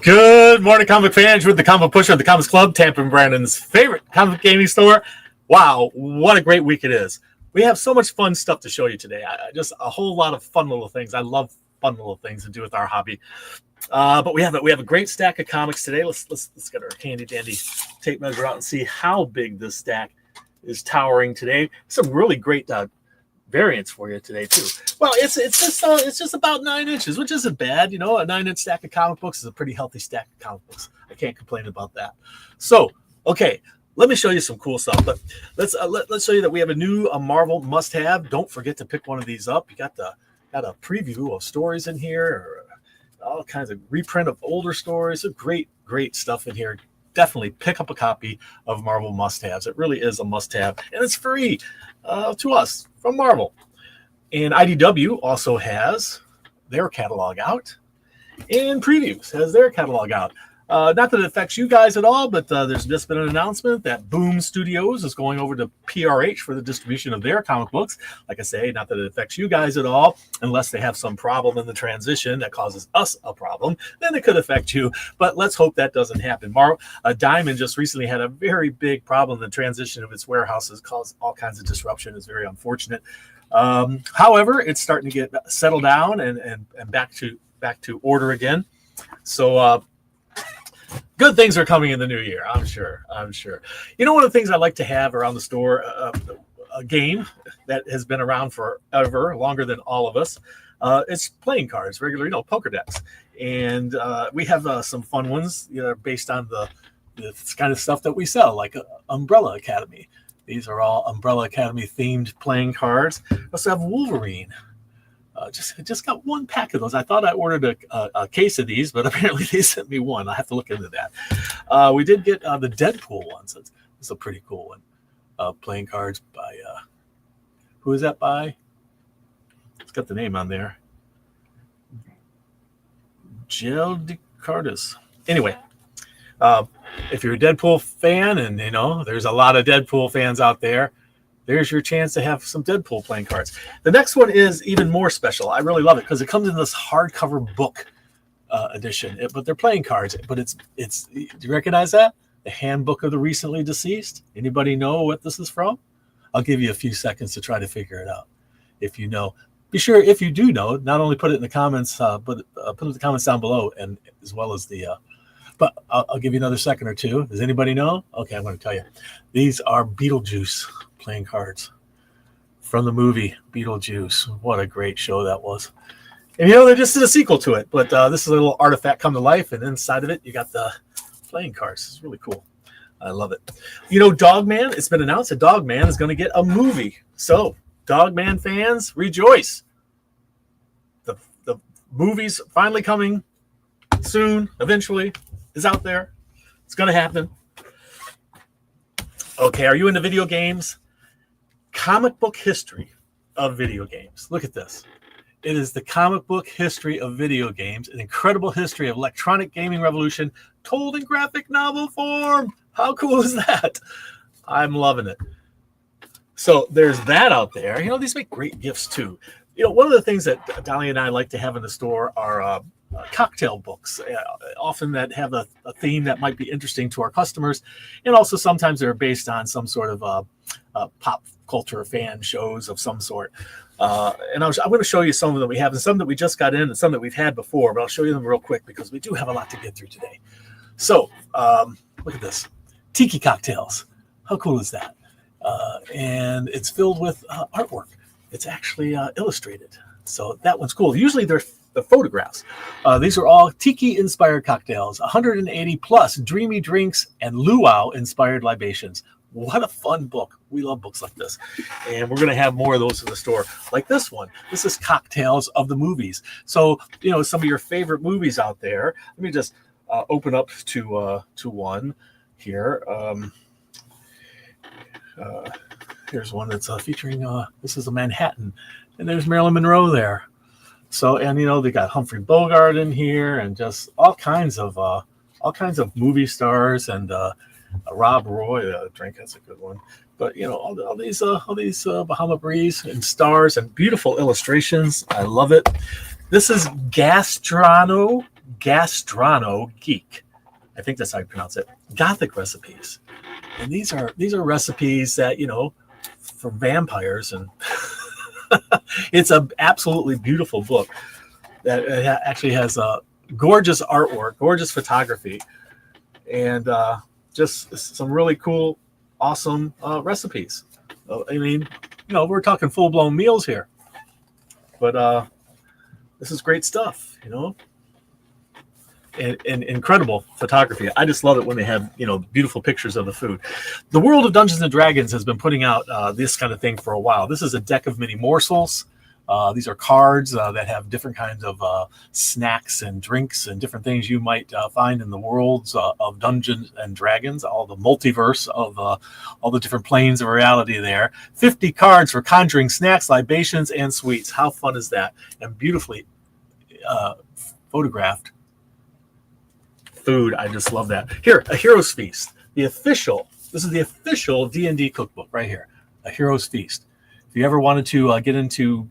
Good morning, comic fans. With the Comic Pusher at the Comics Club, Tampa and Brandon's favorite comic gaming store. Wow, what a great week it is. We have so much fun stuff to show you today. Just a whole lot of fun little things. I love fun little things to do with our hobby. But we have a great stack of comics today. Let's get our handy dandy tape measure out and see how big this stack is towering today. Some really great variants for you today too. Well, it's just about 9 inches, which isn't bad. You know, a 9-inch stack of comic books is a pretty healthy stack of comic books. I can't complain about that. So, okay, let me show you some cool stuff. But let's show you that we have a new Marvel must-have. Don't forget to pick one of these up. You got a preview of stories in here, all kinds of reprint of older stories. So great stuff in here. Definitely pick up a copy of Marvel must-haves. It really is a must-have, and it's free to us from Marvel. And IDW also has their catalog out, and Previews has their catalog out. Not that it affects you guys at all, but there's just been an announcement that Boom Studios is going over to PRH for the distribution of their comic books. Like I say, not that it affects you guys at all, unless they have some problem in the transition that causes us a problem. Then it could affect you, but let's hope that doesn't happen. Diamond just recently had a very big problem. The transition of its warehouses caused all kinds of disruption. It's very unfortunate. However, it's starting to get settled down and back to order again. So, good things are coming in the new year, I'm sure. You know, one of the things I like to have around the store, a game that has been around forever, longer than all of us, it's playing cards, regular, poker decks. And we have some fun ones, based on the kind of stuff that we sell, like Umbrella Academy. These are all Umbrella Academy themed playing cards. We also have Wolverine. Just got one pack of those. I thought I ordered a case of these, but apparently they sent me one. I have to look into that. We did get the Deadpool ones. It's a pretty cool one. Playing cards by, who is that by? It's got the name on there. Gel DeCardis. Anyway, if you're a Deadpool fan, and there's a lot of Deadpool fans out there, there's your chance to have some Deadpool playing cards. The next one is even more special. I really love it because it comes in this hardcover book edition. But they're playing cards. But it's. Do you recognize that? The Handbook of the Recently Deceased. Anybody know what this is from? I'll give you a few seconds to try to figure it out. If you know, be sure if you do know, not only put it in the comments, but put it in the comments down below, and as well as the. But I'll give you another second or two. Does anybody know? Okay, I'm going to tell you. These are Beetlejuice playing cards from the movie Beetlejuice. What a great show that was. And they just did a sequel to it. But this is a little artifact come to life. And inside of it, you got the playing cards. It's really cool. I love it. Dogman, it's been announced that Dogman is going to get a movie. So, Dogman fans, rejoice. The movie's finally coming soon, eventually. Is out there. It's going to happen. Okay, are you into video games? Comic book history of video games. Look at this. It is the comic book history of video games, an incredible history of electronic gaming revolution told in graphic novel form. How cool is that? I'm loving it. So there's that out there. These make great gifts too. One of the things that Dolly and I like to have in the store are cocktail books, often that have a theme that might be interesting to our customers, and also sometimes they're based on some sort of pop culture fan shows of some sort. And I'm going to show you some of them we have, and some that we just got in, and some that we've had before. But I'll show you them real quick because we do have a lot to get through today. So look at this, tiki cocktails. How cool is that? And it's filled with artwork. It's actually illustrated, so that one's cool. Usually they're the photographs. These are all tiki-inspired cocktails, 180 plus dreamy drinks and luau-inspired libations. What a fun book. We love books like this. And we're going to have more of those in the store, like this one. This is Cocktails of the Movies. So, some of your favorite movies out there. Let me just open up to one here. Here's one that's featuring, this is a Manhattan, and there's Marilyn Monroe there. So, and they got Humphrey Bogart in here, and just all kinds of movie stars, and Rob Roy drink. That's a good one. But all these Bahama Breeze and stars and beautiful illustrations. I love it. This is Gastrono Gastrono Geek. I think that's how you pronounce it. Gothic recipes. And these are recipes that, for vampires, and it's an absolutely beautiful book that actually has gorgeous artwork, gorgeous photography, and just some really cool, awesome recipes. We're talking full-blown meals here, but this is great stuff, and incredible photography. I just love it when they have, beautiful pictures of the food. The World of Dungeons and Dragons has been putting out this kind of thing for a while. This is a deck of mini morsels. These are cards that have different kinds of snacks and drinks and different things you might find in the worlds of Dungeons and Dragons, all the multiverse of all the different planes of reality there. 50 cards for conjuring snacks, libations, and sweets. How fun is that? And beautifully photographed food. I just love that. Here, a Hero's Feast. This is the official D&D cookbook right here. A Hero's Feast. If you ever wanted to get into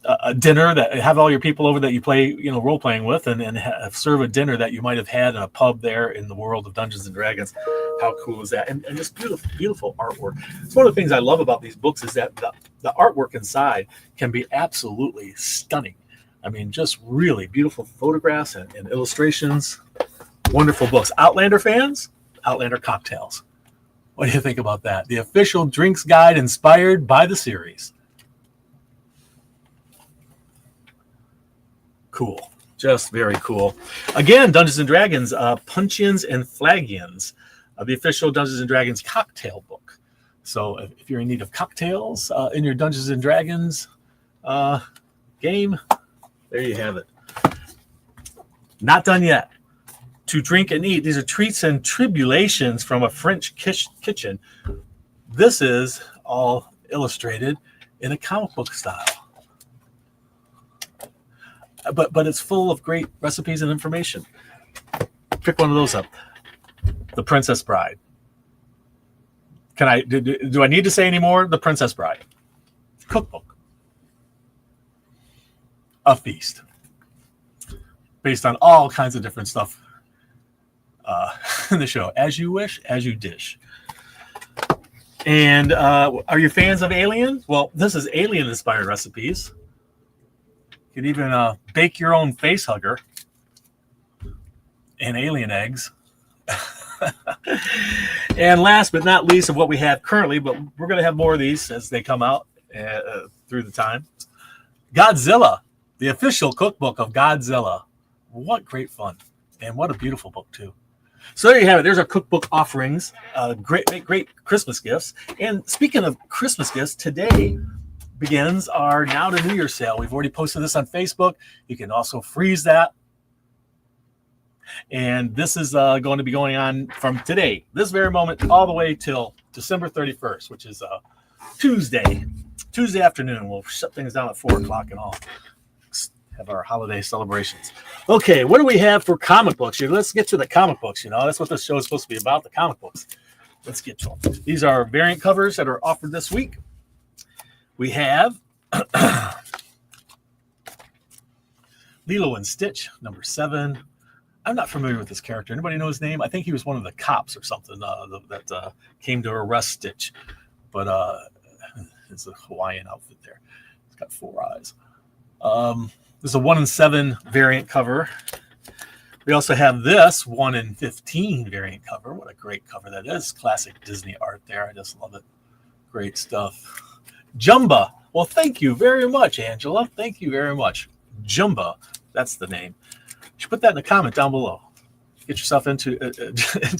a dinner that have all your people over that you play, role playing with, and serve a dinner that you might have had in a pub there in the world of Dungeons and Dragons. How cool is that? And just beautiful, beautiful artwork. It's one of the things I love about these books is that the artwork inside can be absolutely stunning. Just really beautiful photographs and illustrations. Wonderful books. Outlander fans, Outlander Cocktails. What do you think about that? The official drinks guide inspired by the series. Cool. Just very cool. Again, Dungeons and Dragons, Puncheons and Flagions, the official Dungeons and Dragons cocktail book. So if you're in need of cocktails in your Dungeons and Dragons game, there you have it. Not done yet. To drink and eat. These are treats and tribulations from a French kitchen. This is all illustrated in a comic book style. But it's full of great recipes and information. Pick one of those up. The Princess Bride. Do I need to say any more? The Princess Bride. Cookbook. A feast. Based on all kinds of different stuff in the show. As you wish, as you dish. And are you fans of Alien? Well, this is Alien-inspired recipes. You can even bake your own face hugger and alien eggs. And last but not least of what we have currently, but we're going to have more of these as they come out through the time. Godzilla, the official cookbook of Godzilla. What great fun. And what a beautiful book, too. So there you have it. There's our cookbook offerings. Great Christmas gifts. And speaking of Christmas gifts, today begins our Now to New Year sale. We've already posted this on Facebook. You can also freeze that. And this is going to be going on from today, this very moment, all the way till December 31st, which is Tuesday afternoon. We'll shut things down at 4 o'clock and all. Have our holiday celebrations. Okay, what do we have for comic books here? Let's get to the comic books. That's what this show is supposed to be about, the comic books. Let's get to them. These are variant covers that are offered this week. We have Lilo and Stitch, number 7. I'm not familiar with this character. Anybody know his name? I think he was one of the cops or something that came to arrest Stitch. But it's a Hawaiian outfit there. It's got 4 eyes. There's a 1 in 7 variant cover. We also have this 1 in 15 variant cover. What a great cover that is. Classic Disney art there. I just love it. Great stuff. Jumba. Well, thank you very much, Angela. Thank you very much. Jumba. That's the name. You should put that in the comment down below. Get yourself into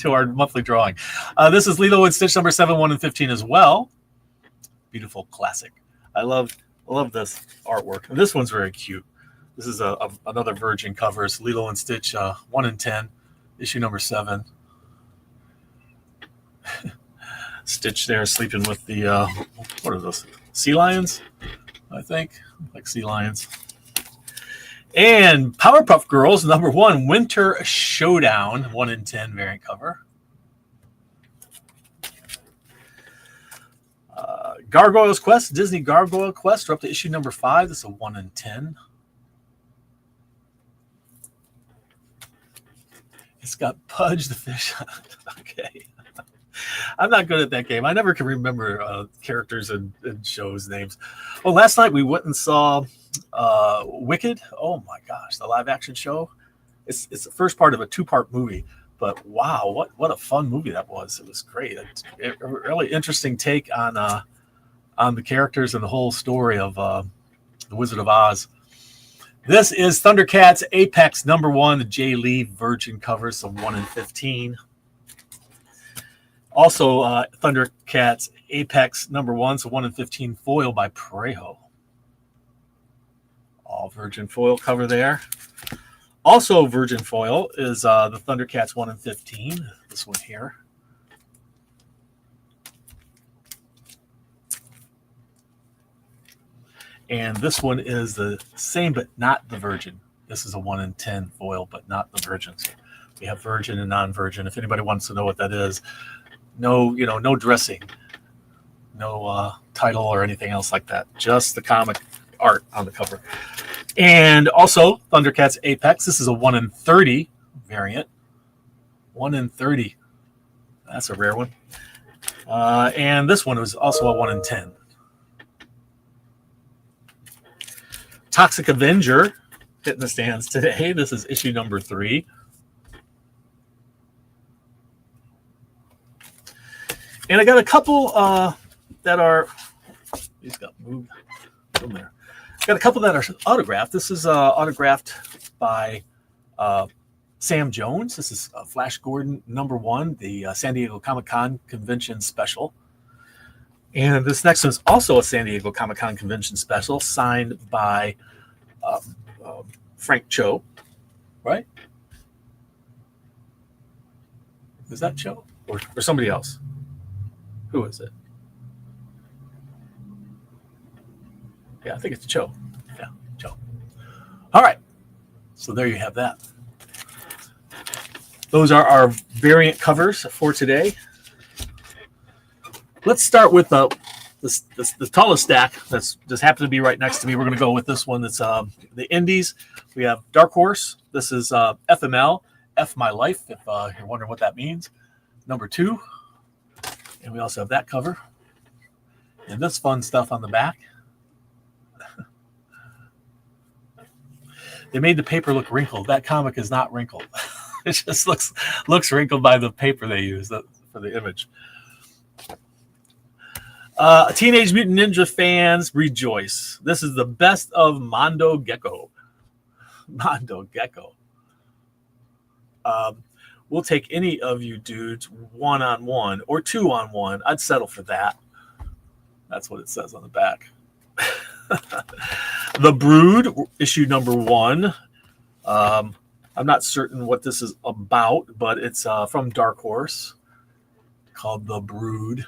our monthly drawing. This is Lilo and Stitch number 7, 1 in 15 as well. Beautiful classic. I love this artwork. And this one's very cute. This is another Virgin cover. It's Lilo and Stitch 1 in 10, issue number 7. Stitch there sleeping with the, what are those? Sea lions, I think. Like sea lions. And Powerpuff Girls, number 1, Winter Showdown, 1 in 10 variant cover. Gargoyle's Quest, Disney Gargoyle Quest, we're up to issue number 5. This is a 1 in 10. It's got Pudge the fish. Okay. I'm not good at that game. I never can remember characters and shows names. Oh, last night we went and saw Wicked. Oh my gosh, the live action show. It's the first part of a 2-part movie. But wow, what a fun movie that was. It was great. A really interesting take on the characters and the whole story of the Wizard of Oz. This is Thundercats Apex #1, the Jay Lee Virgin cover, so 1 in 15. Also, Thundercats Apex #1, so 1 in 15 foil by Prejo. All Virgin foil cover there. Also Virgin foil is the Thundercats 1 in 15. This one here. And this one is the same, but not the Virgin. This is a 1 in 10 foil, but not the Virgin. So we have Virgin and non-Virgin. If anybody wants to know what that is, no dressing, no title or anything else like that. Just the comic art on the cover. And also Thundercats Apex. This is a 1 in 30 variant. 1 in 30. That's a rare one. And this one was also a 1 in 10. Toxic Avenger hitting the stands today. This is issue #3. And I got a couple that are, these got moved from there. Got a couple that are autographed. This is autographed by Sam Jones. This is Flash Gordon #1, the San Diego Comic-Con Convention Special. And this next one is also a San Diego Comic-Con Convention Special, signed by Frank Cho, right? Is that Cho? Or somebody else? Who is it? Yeah, I think it's Cho. Yeah, Cho. All right. So there you have that. Those are our variant covers for today. Let's start with the tallest stack that's just happened to be right next to me. We're going to go with this one. That's the Indies. We have Dark Horse. This is FML, F My Life, if you're wondering what that means. #2. And we also have that cover. And this fun stuff on the back. They made the paper look wrinkled. That comic is not wrinkled. It just looks wrinkled by the paper they use for the image. Teenage Mutant Ninja fans, rejoice. This is the best of Mondo Gecko. Mondo Gecko. We'll take any of you dudes 1-on-1 or 2-on-1. I'd settle for that. That's what it says on the back. The Brood, issue #1. I'm not certain what this is about, but it's from Dark Horse, called The Brood.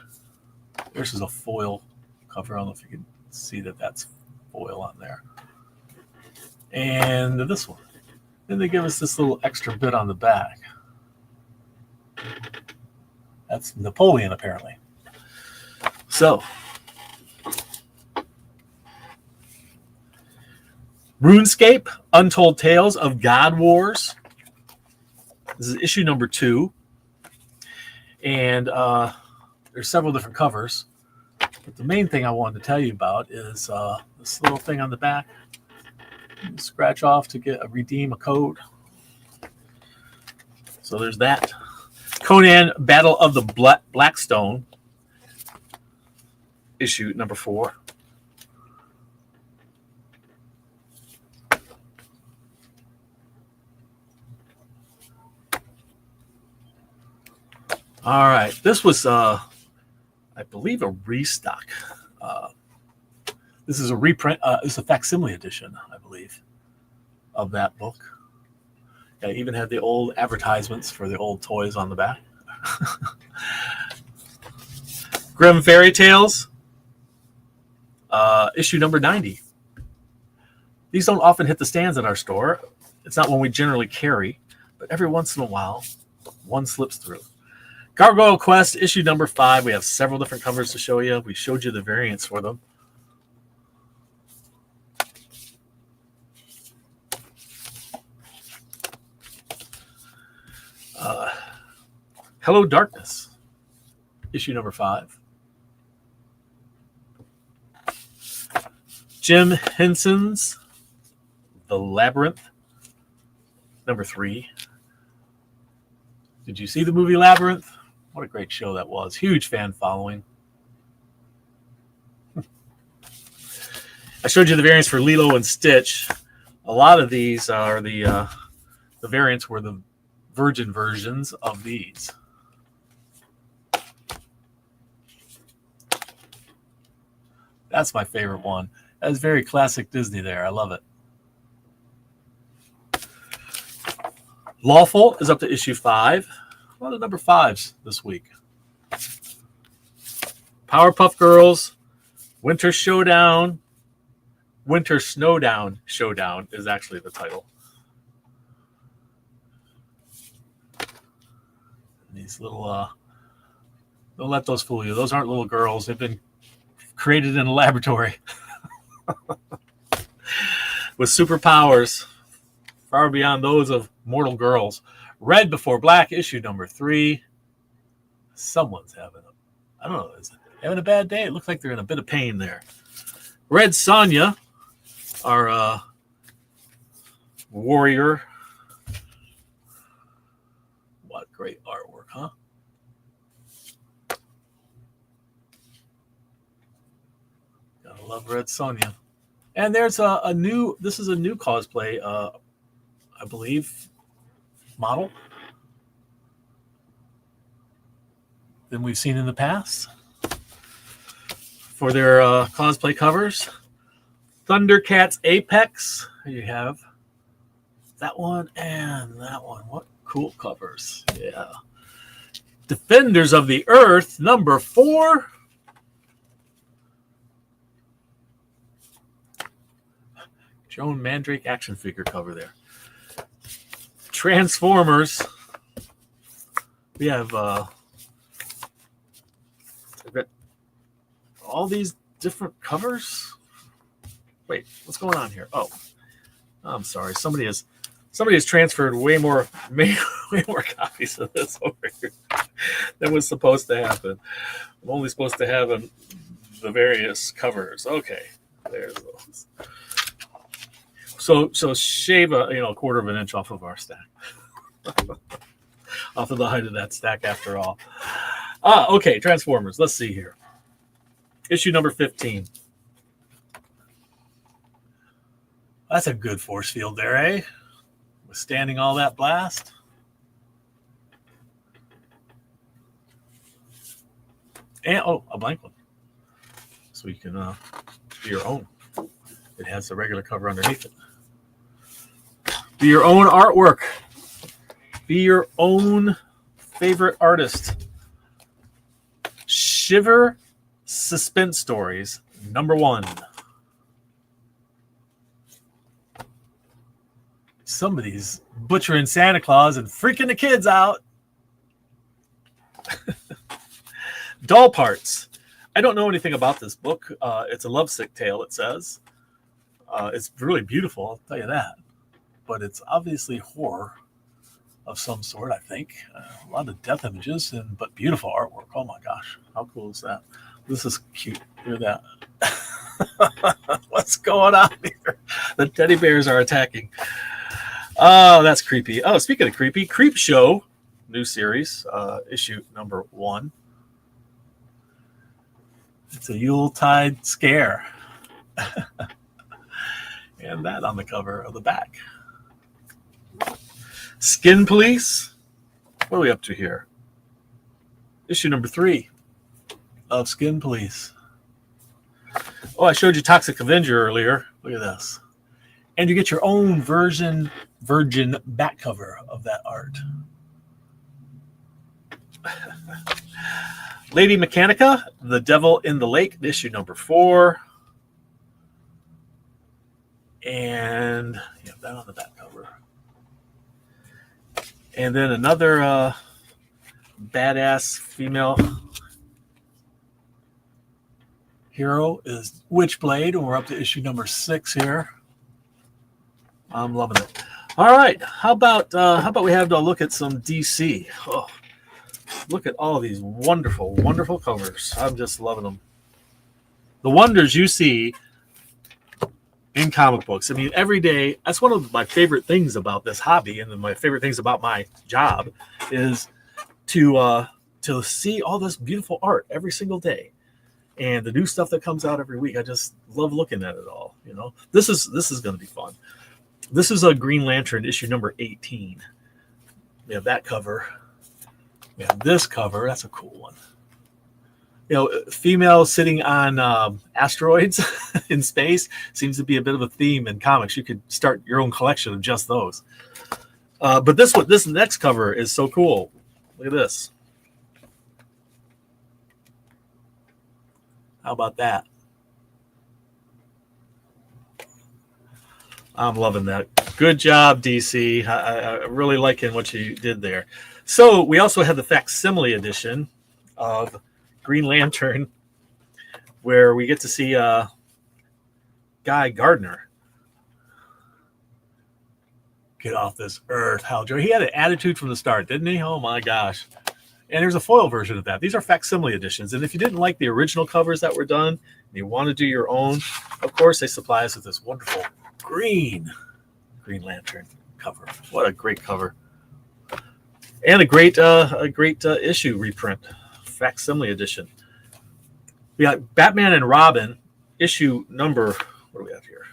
This is a foil cover. I don't know if you can see that's foil on there. And this one. Then they give us this little extra bit on the back. That's Napoleon, apparently. So, RuneScape, Untold Tales of God Wars. This is issue #2. And there's several different covers. But the main thing I wanted to tell you about is this little thing on the back. You scratch off to redeem a code. So there's that. Conan, Battle of the Blackstone, issue #4. All right, this was, I believe, a restock. This is a reprint. It's a facsimile edition, I believe, of that book. I even had the old advertisements for the old toys on the back. Grimm Fairy Tales, issue #90. These don't often hit the stands at our store. It's not one we generally carry, but every once in a while, one slips through. Gargoyle Quest, issue #5. We have several different covers to show you. We showed you the variants for them. Hello Darkness, issue number 5. Jim Henson's The Labyrinth, number 3. Did you see the movie Labyrinth? What a great show that was. Huge fan following. I showed you the variants for Lilo and Stitch. A lot of these are the variants were the virgin versions of these. That's my favorite one. That is very classic Disney there. I love it. Lawful is up to issue 5. A lot of number 5s this week. Powerpuff Girls, Winter Showdown. Winter Snowdown Showdown is actually the title. These little, don't let those fool you. Those aren't little girls. They've been created in a laboratory with superpowers far beyond those of mortal girls. Red Before Black, issue number 3. Someone's having a bad day. It looks like they're in a bit of pain there. Red Sonja, our warrior. What great artwork, huh? Gotta love Red Sonja. And there's this is a new cosplay, I believe, model than we've seen in the past for their cosplay covers. Thundercats Apex. Here you have that one and that one. What cool covers. Yeah. Defenders of the Earth, number 4. Joan Mandrake action figure cover there. Transformers. We have all these different covers. Wait, what's going on here? Oh, I'm sorry. Somebody has transferred way more copies of this over here than was supposed to happen. I'm only supposed to have the various covers. Okay, there's those. So shave a quarter of an inch off of our stack, off of the height of that stack. After all, okay, Transformers. Let's see here. Issue number 15. That's a good force field there, eh? Withstanding all that blast. And, a blank one. So you can do your own. It has the regular cover underneath it. Be your own artwork. Be your own favorite artist. Shiver Suspense Stories, number 1. Somebody's butchering Santa Claus and freaking the kids out. Doll Parts. I don't know anything about this book. It's a lovesick tale, it says. It's really beautiful, I'll tell you that. But it's obviously horror of some sort, I think. A lot of death images, but beautiful artwork. Oh my gosh, how cool is that? This is cute. Look at that. What's going on here? The teddy bears are attacking. Oh, that's creepy. Oh, speaking of creepy, Creep Show, new series, issue number 1. It's a Yuletide scare. And that on the cover of the back. Skin Police. What are we up to here? Issue number 3 of Skin Police. Oh, I showed you Toxic Avenger earlier. Look at this. And you get your own virgin back cover of that art. Lady Mechanica, The Devil in the Lake, issue number 4. And you have that on the back cover. And then another badass female hero is Witchblade, and we're up to issue number 6 here. I'm loving it. All right, how about we have a look at some DC? Oh, look at all these wonderful, wonderful covers. I'm just loving them. The wonders you see in comic books. I mean, every day. That's one of my favorite things about this hobby, and my favorite things about my job is to see all this beautiful art every single day, and the new stuff that comes out every week. I just love looking at it all. This is going to be fun. This is a Green Lantern issue number 18. We have that cover. We have this cover. That's a cool one. Female sitting on asteroids in space seems to be a bit of a theme in comics. You could start your own collection of just those. But this next cover is so cool. Look at this. How about that? I'm loving that. Good job, DC. I really liking what you did there. So we also have the facsimile edition of Green Lantern, where we get to see Guy Gardner get off this earth. Hal Jordan. He had an attitude from the start, didn't he? Oh my gosh. And there's a foil version of that. These are facsimile editions. And if you didn't like the original covers that were done and you want to do your own, of course, they supply us with this wonderful Green Lantern cover. What a great cover. And a great issue reprint, facsimile edition. We got Batman and Robin issue number, what do we have here?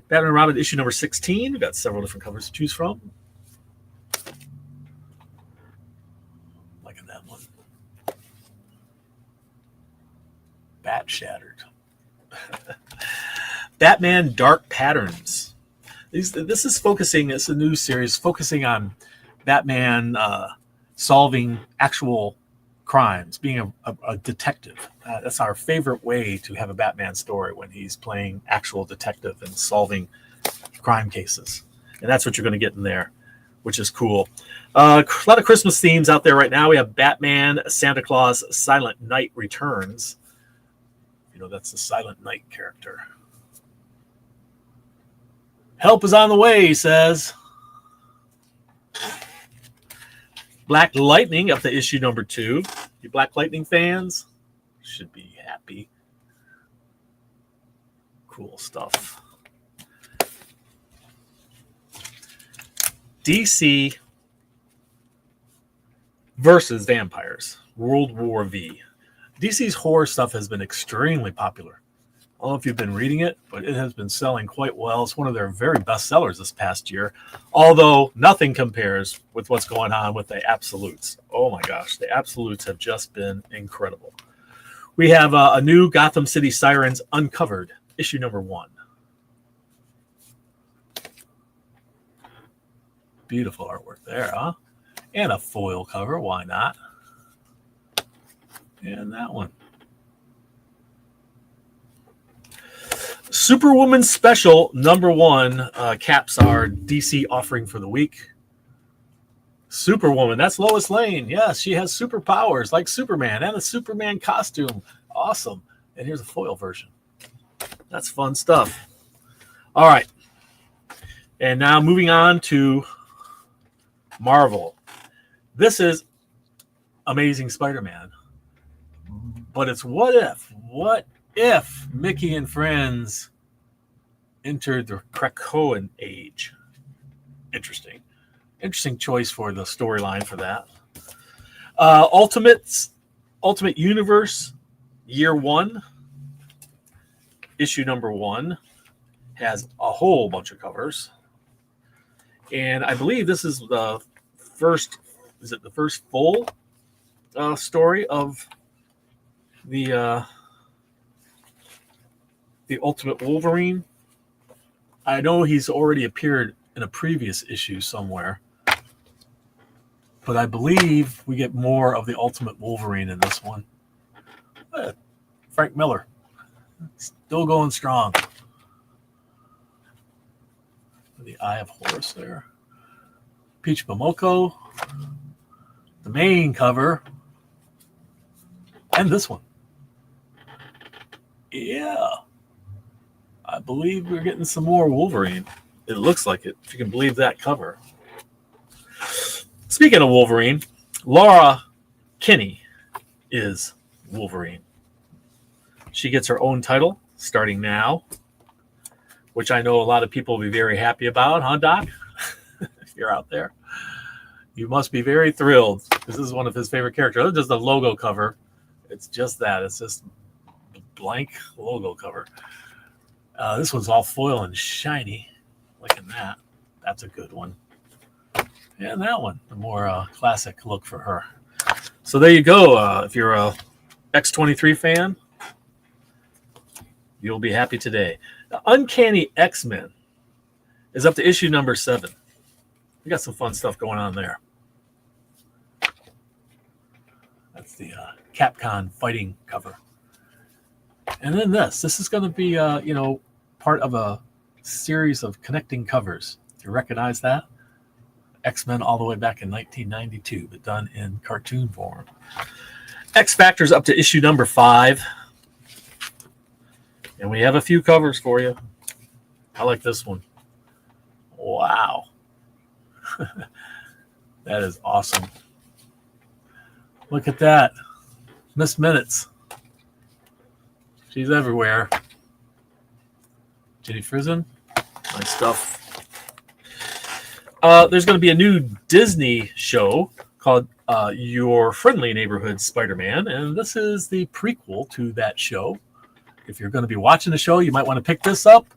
Batman and Robin issue number 16. We've got several different covers to choose from. Liking that one. Bat Shattered. Batman Dark Patterns. This is focusing, it's a new series focusing on Batman solving actual crimes, being a detective. That's our favorite way to have a Batman story, when he's playing actual detective and solving crime cases. And that's what you're going to get in there, which is cool. A lot of Christmas themes out there right now. We have Batman, Santa Claus, Silent Night returns. That's the Silent Night character. Help is on the way, he says. Black Lightning up to issue number 2. You Black Lightning fans should be happy. Cool stuff. DC versus vampires. World War V. DC's horror stuff has been extremely popular. I don't know if you've been reading it, but it has been selling quite well. It's one of their very best sellers this past year, although nothing compares with what's going on with the Absolutes. Oh my gosh, the Absolutes have just been incredible. We have a new Gotham City Sirens Uncovered, issue number 1. Beautiful artwork there, huh? And a foil cover, why not? And that one. Superwoman Special number 1 caps our DC offering for the week. Superwoman, that's Lois Lane. Yes, she has superpowers like Superman and a Superman costume. Awesome. And here's a foil version. That's fun stuff. All right. And now moving on to Marvel. This is Amazing Spider-Man. But it's what if Mickey and friends entered the Krakoan age? Interesting choice for the storyline for that. Ultimate Universe Year 1, issue number 1, has a whole bunch of covers, and I believe this is the first full story of the Ultimate Wolverine. I know he's already appeared in a previous issue somewhere, but I believe we get more of the Ultimate Wolverine in this one. Frank Miller, still going strong. The Eye of Horus there. Peach Momoko, the main cover, and this one. Yeah, I believe we're getting some more Wolverine. It looks like it, if you can believe that cover. Speaking of Wolverine, Laura Kinney is Wolverine. She gets her own title starting now, which I know a lot of people will be very happy about, huh, Doc? If you're out there, you must be very thrilled because this is one of his favorite characters. Other than just the logo cover, it's just that. It's just blank logo cover. This one's all foil and shiny. Look at that. That's a good one. And that one, the more classic look for her. So there you go. If you're a X-23 fan, you'll be happy today. The Uncanny X-Men is up to issue number 7. We got some fun stuff going on there. That's the Capcom fighting cover. And then this is going to be, part of a series of connecting covers. Do you recognize that? X-Men all the way back in 1992, but done in cartoon form. X-Factor's up to issue number 5. And we have a few covers for you. I like this one. Wow. That is awesome. Look at that. Miss Minutes. She's everywhere. Jenny Frison. Nice stuff. There's going to be a new Disney show called Your Friendly Neighborhood Spider-Man, and this is the prequel to that show. If you're going to be watching the show, you might want to pick this up.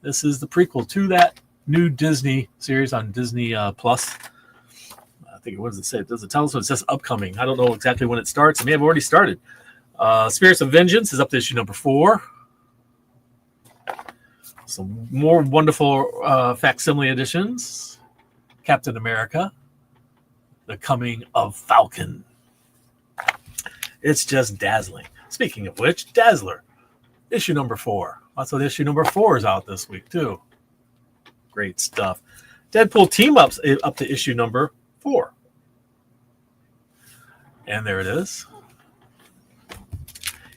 This is the prequel to that new Disney series on Disney Plus. I think what does it say? Does it tell us what it says? Upcoming. I don't know exactly when it starts. It may have already started. Spirits of Vengeance is up to issue number 4. Some more wonderful facsimile editions. Captain America, The Coming of Falcon. It's just dazzling. Speaking of which, Dazzler, issue number 4. Also, issue number 4 is out this week, too. Great stuff. Deadpool Team-Ups up to issue number 4. And there it is.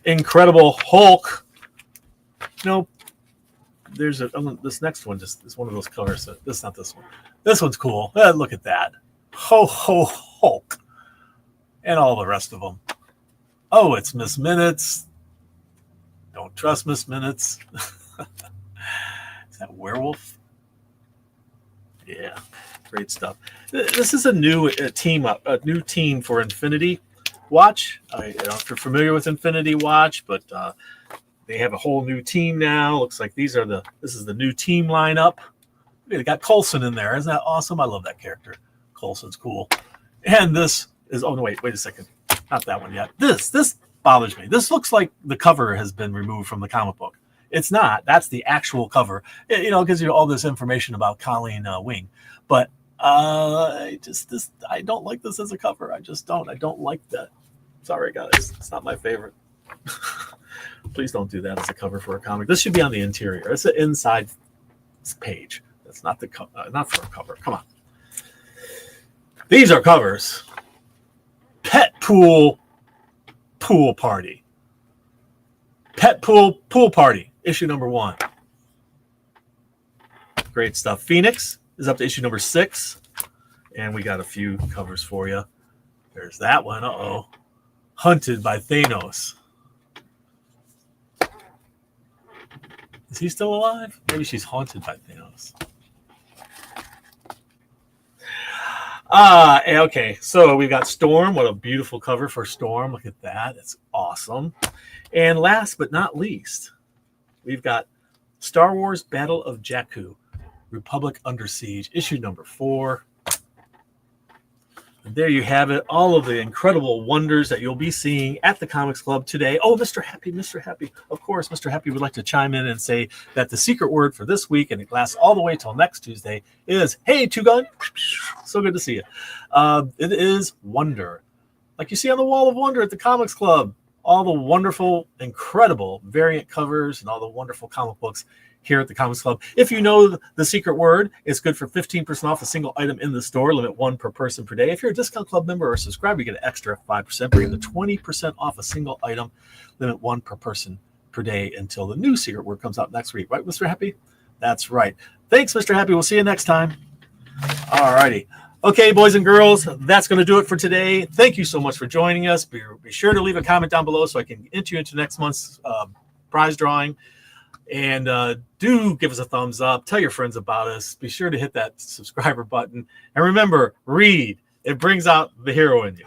Incredible Hulk. There's this next one, just is one of those covers. This is not this one. This one's cool. Look at that. Ho, ho, Hulk. And all the rest of them. Oh, it's Miss Minutes. Don't trust Miss Minutes. Is that Werewolf? Yeah, great stuff. This is a new a new team for Infinity Watch. I don't know if you're familiar with Infinity Watch, but they have a whole new team now. Looks like this is the new team lineup. They got Coulson in there. Isn't that awesome? I love that character. Coulson's cool. And this is, oh no, wait a second. Not that one yet. This bothers me. This looks like the cover has been removed from the comic book. It's not. That's the actual cover. It gives you all this information about Colleen Wing. But I don't like this as a cover. I just don't. I don't like that. Sorry, guys. It's not my favorite. Please don't do that as a cover for a comic. This should be on the interior. It's an inside page. That's not not for a cover. Come on. These are covers. Pet Pool Party. Pet Pool Party, issue number 1. Great stuff. Phoenix is up to issue number 6. And we got a few covers for you. There's that one. Uh-oh. Hunted by Thanos. Is he still alive? Maybe she's haunted by Thanos. Okay. So we've got Storm. What a beautiful cover for Storm. Look at that. It's awesome. And last but not least, we've got Star Wars Battle of Jakku, Republic Under Siege, issue number 4. And there you have it. All of the incredible wonders that you'll be seeing at the Comics Club today. Oh, Mr. Happy. Of course, Mr. Happy would like to chime in and say that the secret word for this week, and it lasts all the way till next Tuesday, is, hey, Two Gun. So good to see you. It is wonder. Like you see on the wall of wonder at the Comics Club. All the wonderful, incredible variant covers and all the wonderful comic books here at the Comics Club. If you know the secret word, it's good for 15% off a single item in the store, limit 1 per person per day. If you're a Discount Club member or subscriber, you get an extra 5%, bringing the 20% off a single item, limit 1 per person per day until the new secret word comes out next week. Right, Mr. Happy? That's right. Thanks, Mr. Happy. We'll see you next time. All righty. Okay, boys and girls, that's going to do it for today. Thank you so much for joining us. Be sure to leave a comment down below so I can enter you into next month's prize drawing. And do give us a thumbs up. Tell your friends about us. Be sure to hit that subscriber button. And remember, read. It brings out the hero in you.